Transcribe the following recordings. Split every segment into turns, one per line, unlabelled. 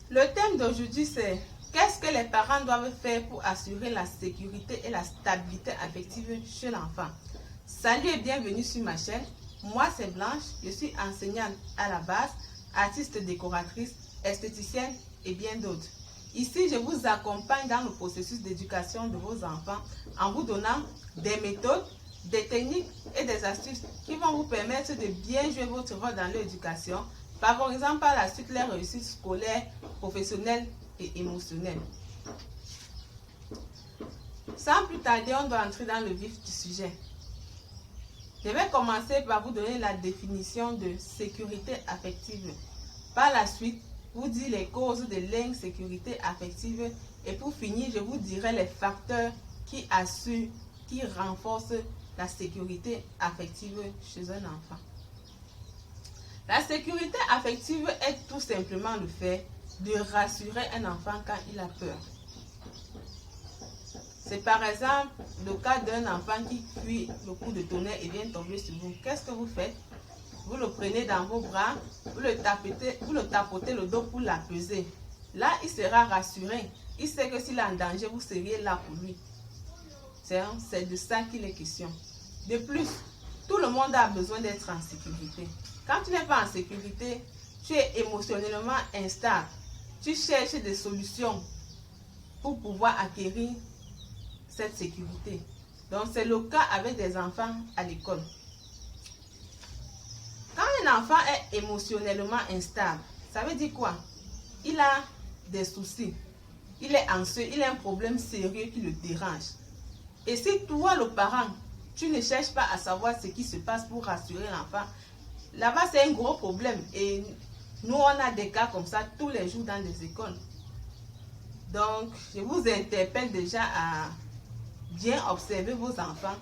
Le thème d'aujourd'hui, c'est qu'est-ce que les parents doivent faire pour assurer la sécurité et la stabilité affective chez l'enfant. Salut et bienvenue sur ma chaîne. Moi, c'est Blanche. Je suis enseignante à la base, artiste décoratrice, esthéticienne et bien d'autres. Ici, je vous accompagne dans le processus d'éducation de vos enfants en vous donnant des méthodes, des techniques et des astuces qui vont vous permettre de bien jouer votre rôle dans l'éducation, favorisant par la suite les réussites scolaires, professionnelles et émotionnelles. Sans plus tarder, on doit entrer dans le vif du sujet. Je vais commencer par vous donner la définition de sécurité affective. Par la suite, vous dire les causes de l'insécurité affective et pour finir, je vous dirai les facteurs qui assurent, qui renforcent la sécurité affective chez un enfant. La sécurité affective est tout simplement le fait de rassurer un enfant quand il a peur. C'est par exemple le cas d'un enfant qui fuit le coup de tonnerre et vient tomber sur vous. Qu'est-ce que vous faites? Vous le prenez dans vos bras, vous le tapotez le dos pour l'apaiser. Là, il sera rassuré. Il sait que s'il est en danger, vous seriez là pour lui. C'est de ça qu'il est question. De plus, tout le monde a besoin d'être en sécurité. Quand tu n'es pas en sécurité, tu es émotionnellement instable. Tu cherches des solutions pour pouvoir acquérir cette sécurité. Donc, c'est le cas avec des enfants à l'école. Quand un enfant est émotionnellement instable, ça veut dire quoi? Il a des soucis, il est anxieux, il a un problème sérieux qui le dérange. Et si toi, le parent, tu ne cherches pas à savoir ce qui se passe pour rassurer l'enfant, là-bas, c'est un gros problème. Et nous, on a des cas comme ça tous les jours dans les écoles. Donc, je vous interpelle déjà à bien observer vos enfants.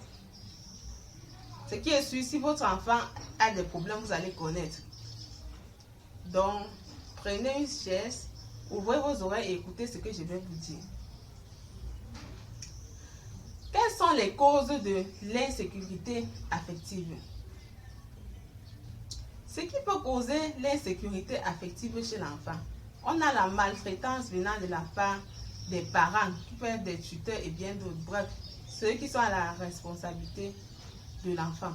Ce qui est sûr, si votre enfant a des problèmes, vous allez connaître. Donc, prenez une chaise, ouvrez vos oreilles et écoutez ce que je vais vous dire. Quelles sont les causes de l'insécurité affective? Ce qui peut causer l'insécurité affective chez l'enfant, on a la maltraitance venant de la part des parents, qui peuvent être des tuteurs et bien d'autres. Bref, ceux qui sont à la responsabilité de l'enfant.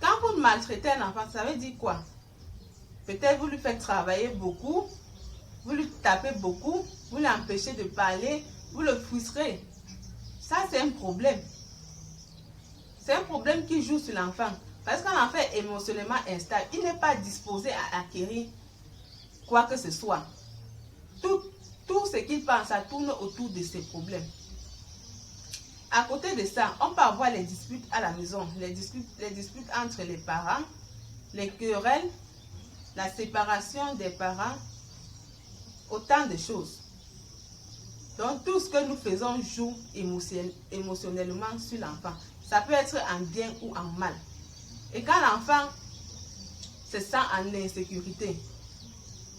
Quand vous maltraitez un enfant, ça veut dire quoi? Peut-être vous lui faites travailler beaucoup, vous lui tapez beaucoup, vous l'empêchez de parler, vous le frustrez. Ça, c'est un problème. C'est un problème qui joue sur l'enfant. Parce qu'un enfant est émotionnellement instable, il n'est pas disposé à acquérir quoi que ce soit. Tout ce qu'il pense, ça tourne autour de ces problèmes. À côté de ça, on peut avoir les disputes à la maison, les disputes entre les parents, les querelles, la séparation des parents, autant de choses. Donc tout ce que nous faisons joue émotionnellement sur l'enfant. Ça peut être en bien ou en mal. Et quand l'enfant se sent en insécurité,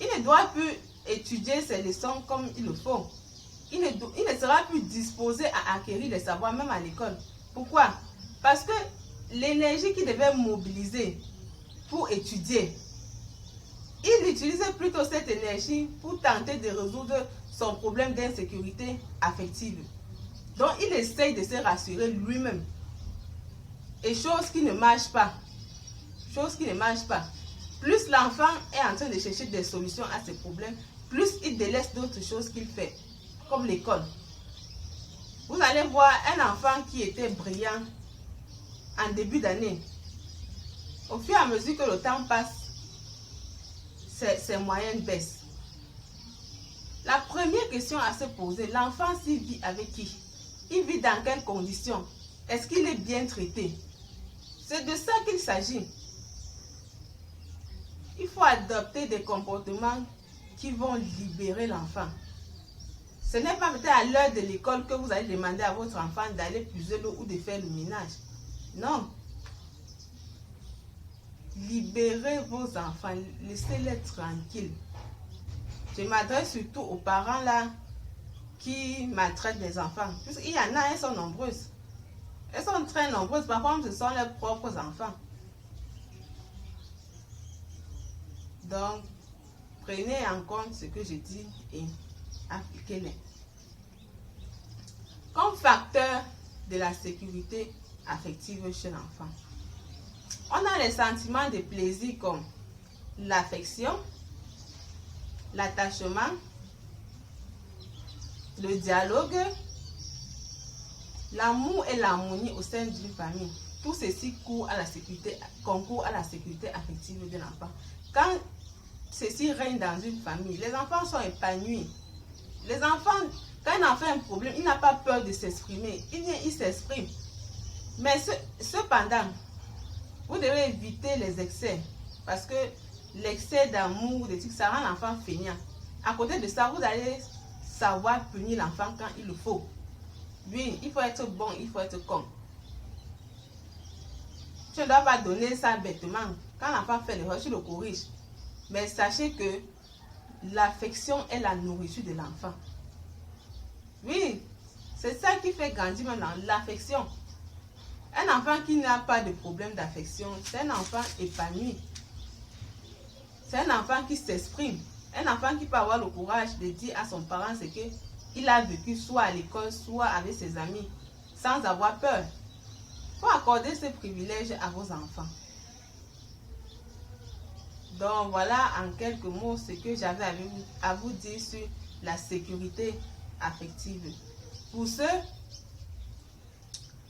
il ne doit plus étudier ses leçons comme il le faut. Il ne sera plus disposé à acquérir les savoirs, même à l'école. Pourquoi? Parce que l'énergie qu'il devait mobiliser pour étudier, il utilise plutôt cette énergie pour tenter de résoudre son problème d'insécurité affective. Donc, il essaye de se rassurer lui-même. Et chose qui ne marche pas. Chose qui ne marche pas. Plus l'enfant est en train de chercher des solutions à ses problèmes, plus il délaisse d'autres choses qu'il fait, comme l'école. Vous allez voir un enfant qui était brillant en début d'année. Au fur et à mesure que le temps passe, ses moyennes baissent. La première question à se poser, l'enfant s'il vit avec qui? Il vit dans quelles conditions? Est-ce qu'il est bien traité? C'est de ça qu'il s'agit. Il faut adopter des comportements qui vont libérer l'enfant. Ce n'est pas peut-être à l'heure de l'école que vous allez demander à votre enfant d'aller puiser l'eau ou de faire le ménage. Non. Libérez vos enfants, laissez-les tranquilles. Je m'adresse surtout aux parents là qui maltraitent les enfants. Puisqu'il y en a, elles sont nombreuses. Elles sont très nombreuses. Parfois, ce sont leurs propres enfants. Donc, prenez en compte ce que je dis et appliquez-les. Comme facteur de la sécurité affective chez l'enfant, on a les sentiments de plaisir comme l'affection, l'attachement, le dialogue, l'amour et l'harmonie au sein d'une famille. Tout ceci concourt à la sécurité affective de l'enfant. Quand ceci règne dans une famille, les enfants sont épanouis. Les enfants, quand un enfant a un problème, il n'a pas peur de s'exprimer. Il s'exprime. Mais cependant, vous devez éviter les excès. Parce que l'excès d'amour, ça rend l'enfant feignant. À côté de ça, vous allez savoir punir l'enfant quand il le faut. Oui, il faut être bon, il faut être con. Tu ne dois pas donner ça bêtement. Quand l'enfant fait l'erreur, tu le corriges. Mais sachez que l'affection est la nourriture de l'enfant. Oui, c'est ça qui fait grandir maintenant, l'affection. Un enfant qui n'a pas de problème d'affection, c'est un enfant épanoui. C'est un enfant qui s'exprime. Un enfant qui peut avoir le courage de dire à son parent ce qu'il a vécu, soit à l'école, soit avec ses amis, sans avoir peur. Il faut accorder ce privilège à vos enfants. Donc voilà en quelques mots ce que j'avais à vous dire sur la sécurité affective. Pour ce,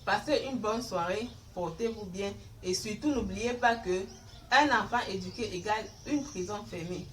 passez une bonne soirée, portez-vous bien et surtout n'oubliez pas que un enfant éduqué égale une prison fermée.